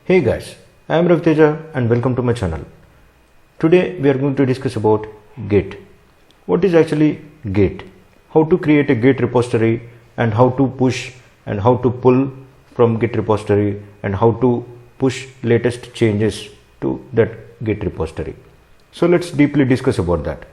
Hey guys, I am Raviteja and welcome to my channel. Today we are going to discuss about Git. What is actually Git? How to create a Git repository and how to push and how to pull from Git repository and how to push latest changes to that Git repository. So let's deeply discuss about that.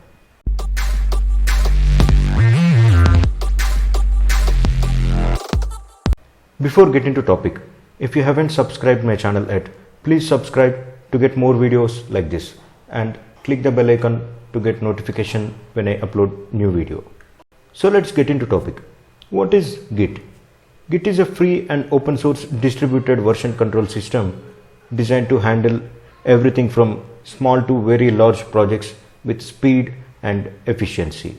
Before getting to topic, if you haven't subscribed my channel yet, please subscribe to get more videos like this and click the bell icon to get notification when I upload new video. So let's get into topic. What is Git? Git is a free and open source distributed version control system designed to handle everything from small to very large projects with speed and efficiency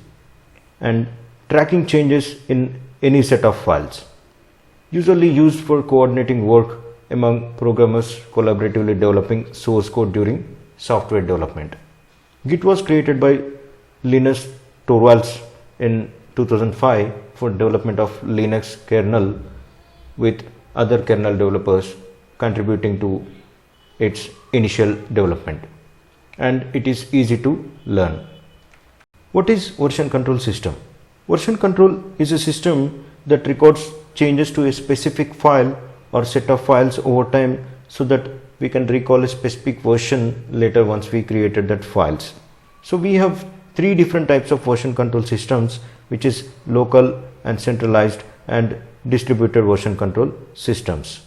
and tracking changes in any set of files. Usually used for coordinating work among programmers collaboratively developing source code during software development. Git was created by Linus Torvalds in 2005 for development of Linux kernel, with other kernel developers contributing to its initial development, and it is easy to learn. What is version control system? Version control is a system that records changes to a specific file or set of files over time so that we can recall a specific version later once we created that files. So we have three different types of version control systems, which is local and centralized and distributed version control systems.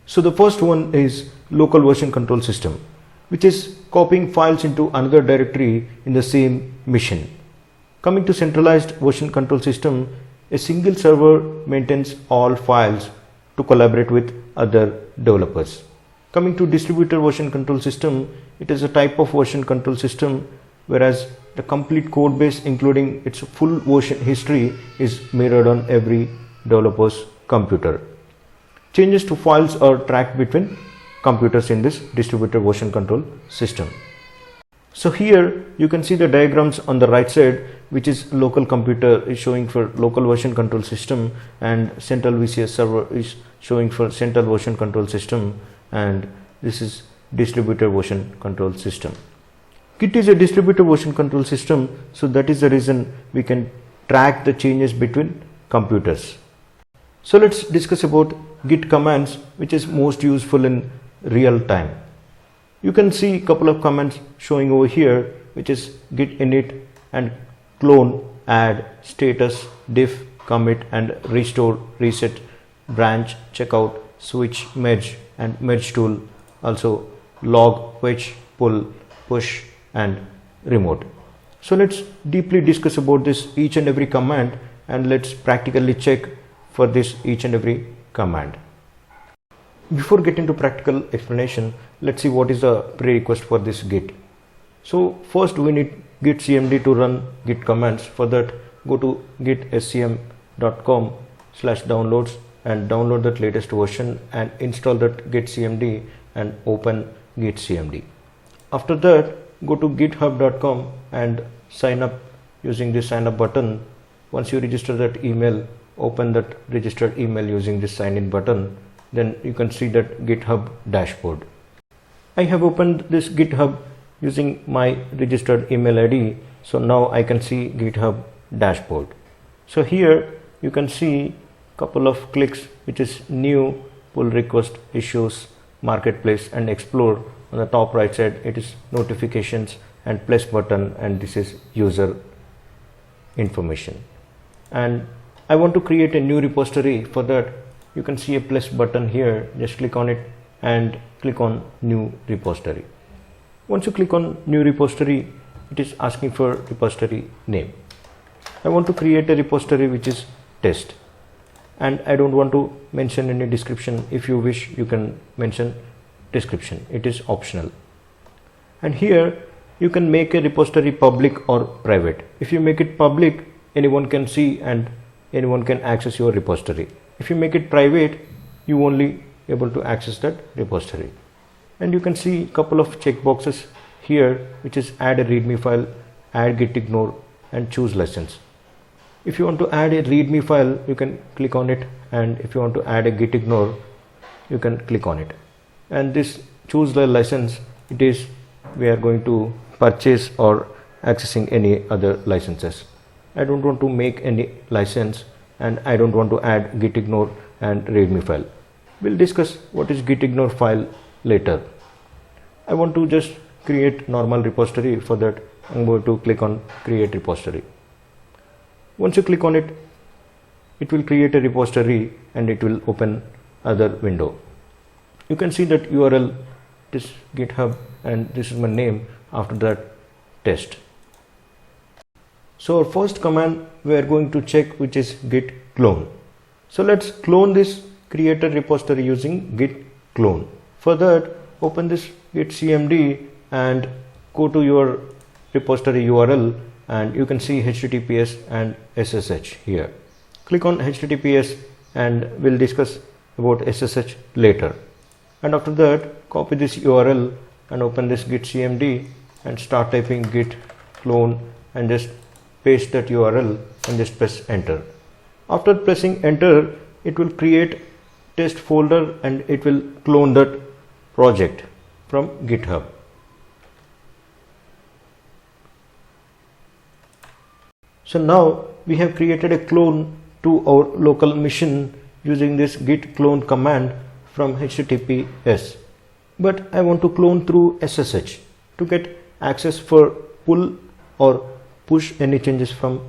So the first one is local version control system, which is copying files into another directory in the same machine. Coming to centralized version control system, a single server maintains all files to collaborate with other developers. Coming to distributed version control system, it is a type of version control system whereas the complete code base including its full version history is mirrored on every developer's computer. Changes to files are tracked between computers in this distributed version control system. So here you can see the diagrams on the right side, which is local computer is showing for local version control system and central VCS server is showing for central version control system, and this is distributed version control system. Git is a distributed version control system, so that is the reason we can track the changes between computers. So let's discuss about Git commands, which is most useful in real time. You can see a couple of commands showing over here, which is git init and clone, add, status, diff, commit and restore, reset, branch, checkout, switch, merge and merge tool, also log, fetch, pull, push and remote. So let's deeply discuss about this each and every command, and let's practically check for this each and every command. Before getting to practical explanation, let's see what is the prerequisite for this Git. So first we need Git cmd to run Git commands. For that, go to gitscm.com/downloads and download that latest version and install that Git cmd and open Git cmd. After that, go to github.com and sign up using this sign up button. Once you register that email, open that registered email using this sign in button. Then you can see that GitHub dashboard. I have opened this GitHub using my registered email ID. So now I can see GitHub dashboard. So here you can see couple of clicks, which is new, pull request, issues, marketplace and explore. On the top right side it is notifications and plus button, and this is user information. And I want to create a new repository. For that, you can see a plus button here. Just click on it and click on new repository. Once you click on new repository, it is asking for repository name. I want to create a repository which is test, and I don't want to mention any description. If you wish, you can mention description. It is optional. And here you can make a repository public or private. If you make it public, anyone can see and anyone can access your repository. If you make it private, you only able to access that repository. And you can see a couple of checkboxes here, which is add a readme file, add git ignore and choose license. If you want to add a readme file, you can click on it, and if you want to add a git ignore, you can click on it. and this choose the license, it is we are going to purchase or accessing any other licenses. I don't want to make any license, and I don't want to add git ignore and readme file. We'll discuss what is git ignore file later. I want to just create normal repository. For that, I'm going to click on create repository. Once you click on it, it will create a repository and it will open other window. You can see that URL, this GitHub, and this is my name. After that, test. So our first command we are going to check, which is git clone. So let's clone this created repository using git clone. For that, open this git cmd and go to your repository URL, and you can see HTTPS and SSH here. Click on HTTPS and we'll discuss about SSH later. And after that, copy this URL and open this git cmd and start typing git clone and just paste that URL and just press enter. After pressing enter, it will create test folder and it will clone that project from GitHub. So now we have created a clone to our local machine using this git clone command from HTTPS. But I want to clone through SSH to get access for pull or push any changes from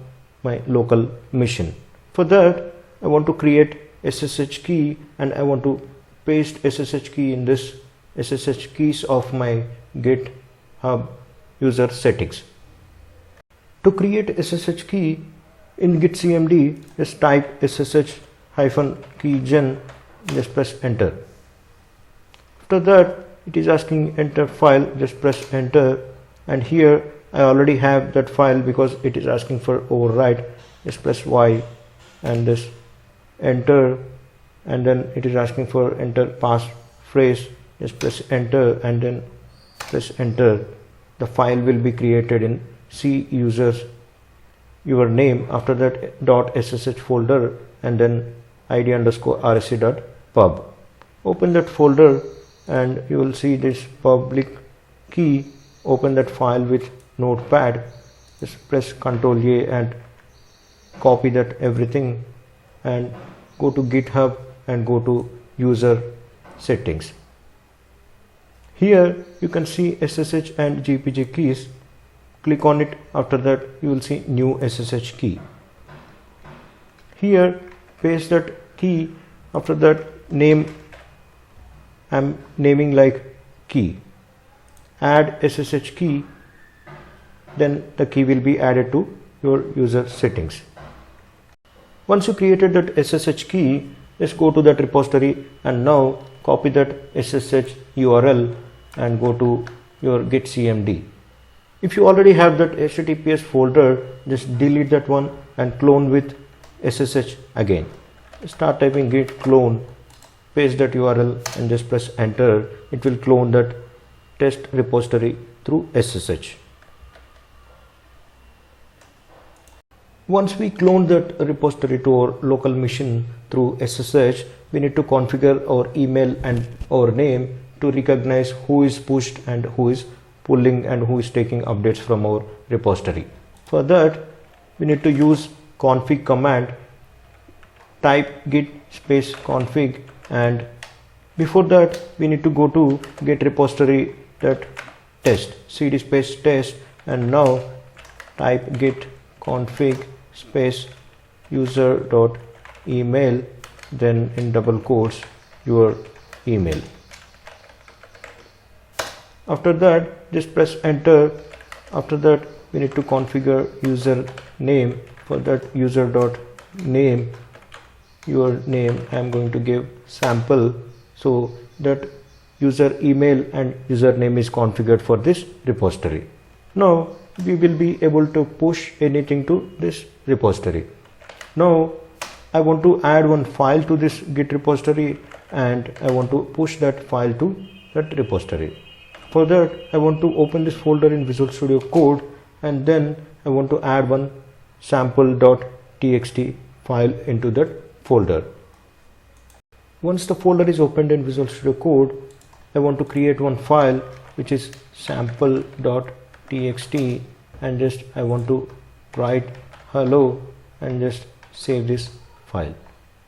my local machine. For that, I want to create SSH-Key and I want to paste SSH-Key in this SSH keys of my GitHub user settings. To create SSH-Key in git cmd, just type SSH-key gen, just press enter. After that, it is asking enter file, just press enter, and here I already have that file because it is asking for override. Just press Y and this enter, and then it is asking for enter passphrase. Just press enter and then press enter. The file will be created in C users your name, after that .ssh folder, and then id_rsc.pub. Open that folder and you will see this public key. Open that file with notepad. Just press Ctrl A and copy that everything and go to GitHub and go to user settings. Here you can see SSH and GPG keys. Click on it. After that, you will see new SSH key. Here paste that key. After that, name, I'm naming like key. Add SSH key, then the key will be added to your user settings. Once you created that SSH key, just go to that repository and now copy that SSH URL and go to your git cmd. If you already have that HTTPS folder, just delete that one and clone with SSH again. Start typing git clone, paste that URL and just press enter. It will clone that test repository through SSH. Once we clone that repository to our local machine through SSH, we need to configure our email and our name to recognize who is pushed and who is pulling and who is taking updates from our repository. For that, we need to use config command. Type git space config, and before that we need to go to git repository test, cd space test, and now type git config space user dot email, then in double quotes your email. After that, just press enter. After that, we need to configure user name. For that, user dot name, your name, I am going to give sample, so that user email and username is configured for this repository. Now we will be able to push anything to this repository. Now I want to add one file to this git repository and I want to push that file to that repository. For that, I want to open this folder in Visual Studio Code, and then I want to add one sample.txt file into that folder. Once the folder is opened in Visual Studio Code, I want to create one file which is sample.txt, and just I want to write hello and just save this file.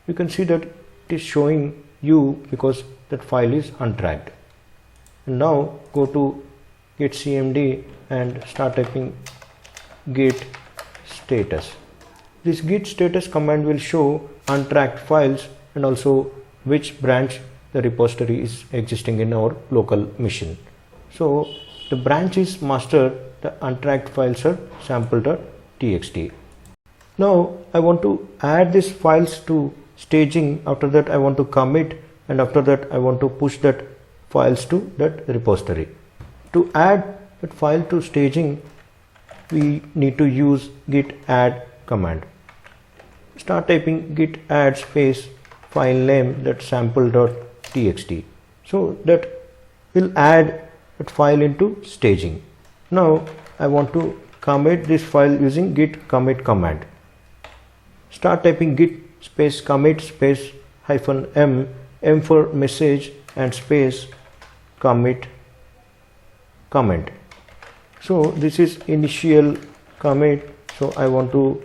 You can see that it is showing you because that file is untracked. And now go to git cmd and start typing git status. This git status command will show untracked files and also which branch the repository is existing in our local machine. So the branch is master, the untracked files are sample.txt. Now I want to add these files to staging. After that I want to commit, and after that I want to push that files to that repository. To add that file to staging, we need to use git add command. Start typing git add space file name, that sample.txt. So that will add that file into staging. Now I want to commit this file using git commit command. Start typing git space commit space -m, m for message, and space commit comment. So this is initial commit, so I want to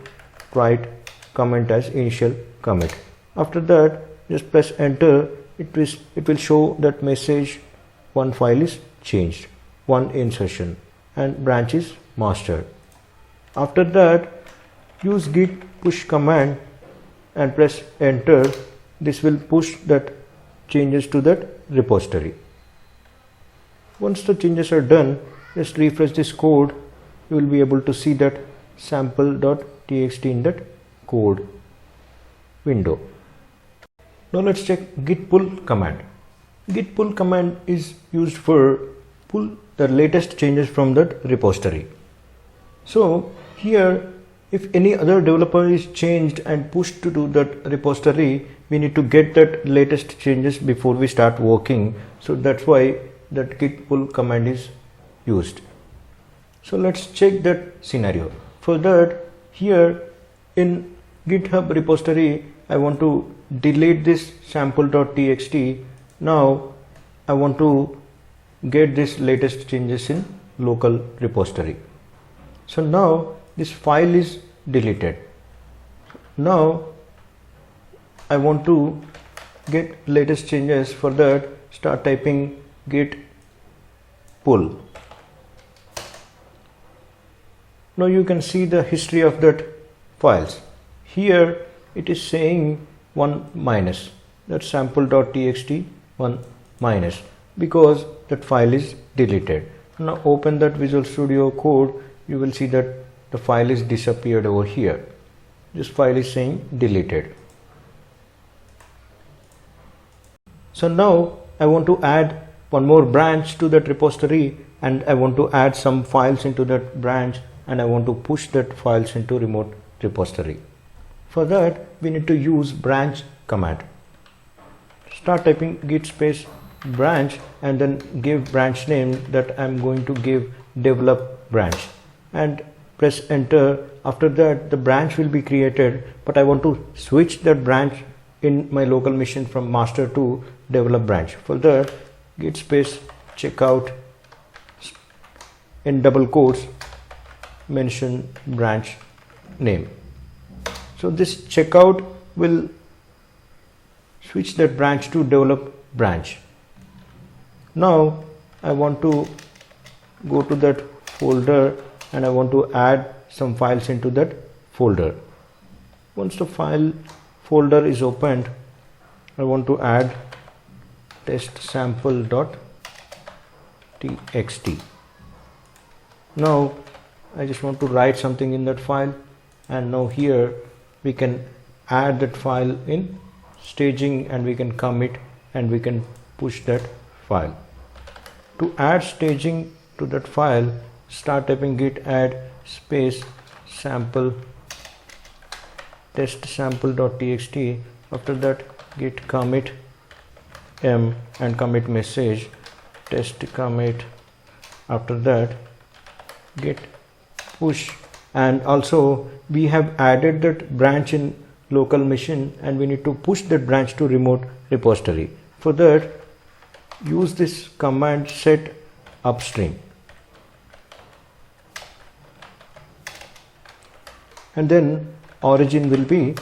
write comment as initial commit. After that just press enter. It will show that message one file is changed, one insertion, and branch is mastered. After that use git push command and press enter. This will push that changes to that repository. Once the changes are done, just refresh this code. You will be able to see that sample.txt in that code window. Now let's check git pull command. Git pull command is used for pull the latest changes from that repository. So here, if any other developer is changed and pushed to do that repository, we need to get that latest changes before we start working. So that's why that git pull command is used. So let's check that scenario. For that, here in GitHub repository, I want to delete this sample.txt. Now I want to get this latest changes in local repository. So now this file is deleted. Now I want to get latest changes. For that, start typing git pull. Now you can see the history of that files. Here it is saying one minus, that sample.txt one minus, because that file is deleted. Now open that Visual Studio Code. You will see that the file is disappeared over here. This file is saying deleted. So now I want to add one more branch to that repository, and I want to add some files into that branch, and I want to push that files into remote repository. For that, we need to use branch command. Start typing git space branch and then give branch name, that I'm going to give develop branch, and press enter. After that, the branch will be created, but I want to switch that branch in my local machine from master to develop branch. For that, git space checkout in double quotes mention branch name. So this checkout will switch that branch to develop branch. Now I want to go to that folder and I want to add some files into that folder. Once the file folder is opened, I want to add test sample.txt. Now I just want to write something in that file, and now here we can add that file in staging, and we can commit and we can push that file. To add staging to that file, start typing git add space sample test sample.txt. After that, git commit m and commit message test commit. After that, git push, and also we have added that branch in local machine and we need to push that branch to remote repository. For that, use this command set upstream, and then origin will be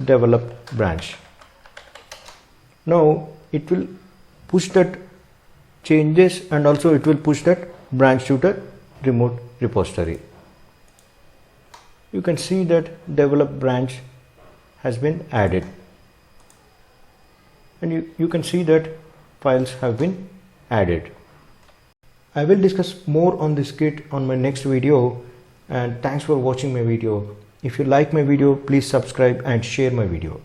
develop branch. Now it will push that changes, and also it will push that branch to the remote repository. You can see that develop branch has been added, and you can see that files have been added. I will discuss more on this Git on my next video, and thanks for watching my video. If you like my video, please subscribe and share my video.